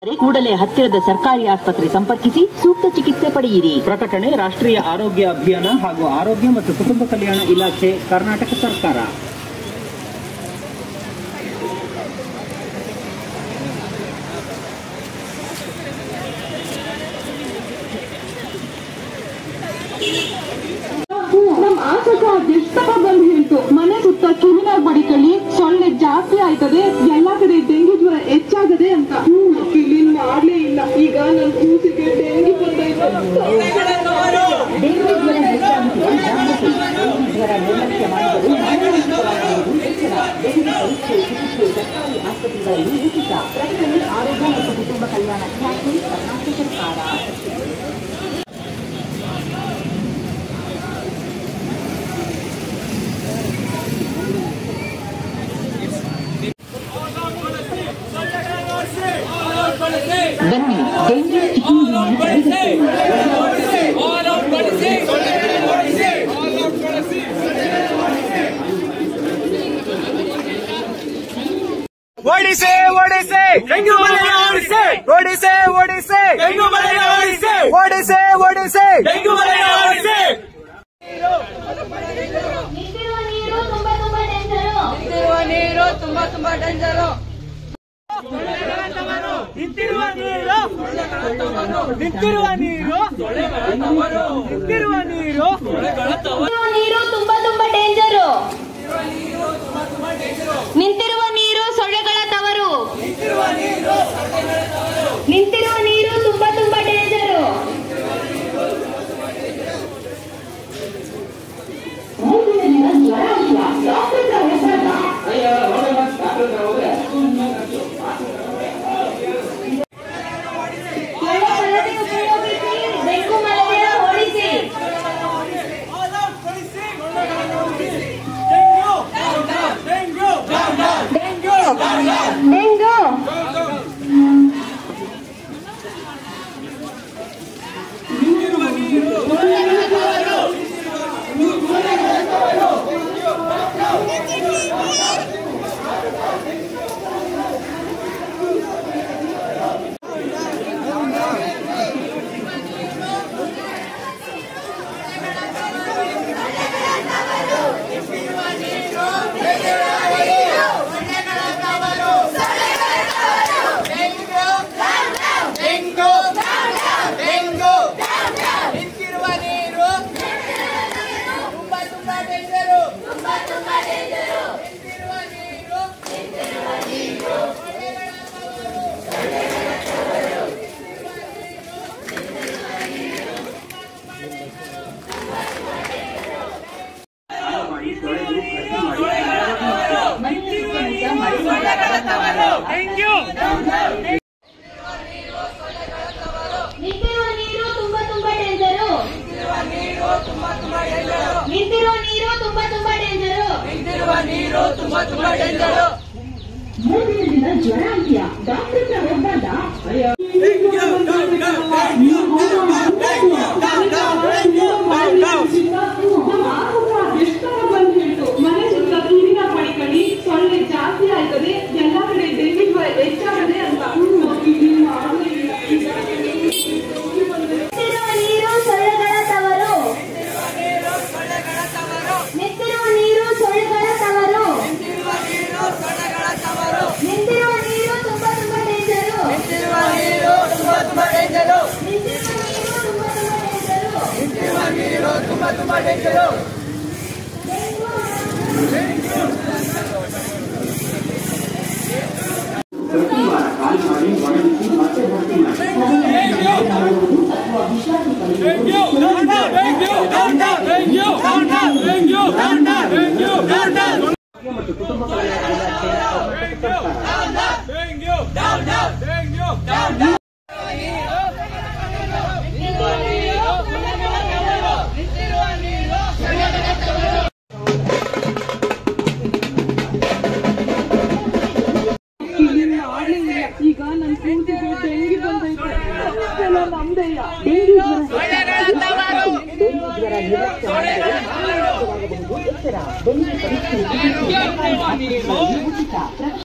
ಕೂಡಲೇ ಹತ್ತಿರದ ಸರ್ಕಾರಿ ಆಸ್ಪತ್ರೆ ಸಂಪರ್ಕಿಸಿ ಸೂಕ್ತ ಚಿಕಿತ್ಸೆ ಪಡೆಯಿರಿ. ಪ್ರಕಟಣೆ ರಾಷ್ಟ್ರೀಯ ಆರೋಗ್ಯ ಅಭಿಯಾನ ಹಾಗೂ ಆರೋಗ್ಯ ಮತ್ತು ಕುಟುಂಬ ಕಲ್ಯಾಣ ಇಲಾಖೆ, ಕರ್ನಾಟಕ ಸರ್ಕಾರ. ನಮ್ ಆಚಕ ಎಷ್ಟಪ್ಪ ಬಂದು ಹೇಳ್ತು, ಮನೆ ಸುತ್ತ ಕ್ರಿಮಿನಲ್ ಬಡಿಕಳಿ ಸೊಳ್ಳೆ ಜಾಸ್ತಿ ಆಯ್ತದೆ, ಎಲ್ಲಾ ಕಡೆ ಡೆಂಗಿ ಜ್ವರ ಹೆಚ್ಚಾಗದೆ ಅಂತ. ಕ್ಲೀನ್ ಮಾಡ್ಲೇ ಇಲ್ಲ. ಈಗ ನನ್ ಕೂಸಿಗೆ ಡೆಂಗಿ ಬಂದೈತೆ. ಡೆಂಗಿ ಜ್ವರ ಹೆಚ್ಚಾಗುತ್ತಿದೆ, ಡೆಂಗಿ ಜ್ವರ ನಿರ್ಲಕ್ಷ್ಯ ಮಾಡಿದರೆ ಮಾನಸಿಕವಾಗುವುದು ಹೆಚ್ಚಳ. ಡೆಂಗಿ ಪರೀಕ್ಷೆ ಚಿಕಿತ್ಸೆ ಸರ್ಕಾರಿ ಆಸ್ಪತ್ರೆಗಳಲ್ಲಿ ಉಚಿತ. ಪ್ರಕಟಣೆ ಆರೋಗ್ಯ ಮತ್ತು ಕುಟುಂಬ ಕಲ್ಯಾಣ ಇಲಾಖೆ, ಕರ್ನಾಟಕ ಸರ್ಕಾರ. ಬನ್ನಿ, ಡೆಂಗಿ ಚಿಕಿತ್ಸೆಯನ್ನು ಓಡಿಸೆ ಓಡಿಸೆ ಡೆಂಗ್ಯೂ ಮಲೇರಿಯಾ ಓಡಿಸೆ, ಓಡಿಸೆ ಓಡಿಸೆ ಡೆಂಗ್ಯೂ ಮಲೇರಿಯಾ ಓಡಿಸೆ, ಓಡಿಸೆ ಓಡಿಸೆ ಡೆಂಗ್ಯೂ ಮಲೇರಿಯಾ ಓಡಿಸೆ. ನಿಂತಿರುವ ನೀರು ತುಂಬಾ ಡೇಂಜರು. ನಿಂತಿರುವ ನೀರು, ನಿಂತಿರುವ ನೀರು, ನಿಂತಿರುವ ನೀರು ತುಂಬಾ ಡೇಂಜರು. ನಿಂತಿರುವ ನೀರು ಸೊಳ್ಳೆಗಳ ತವರು. ನಿಂತಿರುವ ನೀರು ತುಂಬಾ ಡೇಂಜರು. ಡೆಂಗು ಮಲೇರಿಯಾ ಓಡಿಸಿ. ಡೆಂಗು ನಿಂತಿರುವ ನೀರು ತುಂಬಾ ಡೇಂಜರು. ನಿಂತಿರುವ ನೀರು ತುಂಬಾ ಡೇಂಜರು. ಮೂರನೇ ದಿನ ಜ್ವರ ಅಂತ್ಯ, ಡಾಕ್ಟರ್ ಹತ್ರ ಹೋಗ್ಬಾರ್ದ? ಎಷ್ಟಪ್ಪ ಬಂದು ಹೇಳ್ತು, ಮನೆ ಸುತ್ತ ಕ್ರಿಮಿನಲ್ ಬಡಿಕಳಿ ಸೊಳ್ಳೆ ಜಾಸ್ತಿ ಆಯ್ತದೆ, ಎಲ್ಲಾ ಕಡೆ ಡೆಂಗಿ ಜ್ವರ ಹೆಚ್ಚಾಗದೆ ಅಂತ. ಕ್ಲೀನ್ ಮಾಡ್ಲೇ ಇಲ್ಲ. ನಿಂತಿರುವ ನೀರು ಸೊಳ್ಳೆಗಳ ತವರು. ನಿಂತಿರುವ ನೀರು ಸೊಳ್ಳೆಗಳ ತವರು. ನಿಂತಿರುವ ನೀರು ತುಂಬಾ ಡೇಂಜರು. ನಿಂತಿರುವ ನೀರು ತುಂಬಾ ಡೇಂಜರು. ಪ್ರತಿ ವಾರ ಕಾಲ್ ಮಾಡಿ ಒಣಗಿಸಿ ಮತ್ತೆ ಭರ್ತಿ ಮಾಡಿ. ಮತ್ತು ಕುಟುಂಬ ಕಲ್ಯಾಣ ಇಲಾಖೆ, ಕರ್ನಾಟಕ ಸರ್ಕಾರ. ಈಗ ನನ್ ಕೂಸಿಗೆ ಡೆಂಗಿ ಬಂದೈತೆ. ನಮ್ದೆಯ ಡೆಂಗಿ ಜ್ವರ ನಿರ್ಲಕ್ಷ್ಯ ಮಾಡಿದರೆ ಮಾನಸಿಕವಾಗಬಹುದು ಎಚ್ಚರ. ಡೆಂಗಿ ಪರೀಕ್ಷೆ ಉಚಿತ.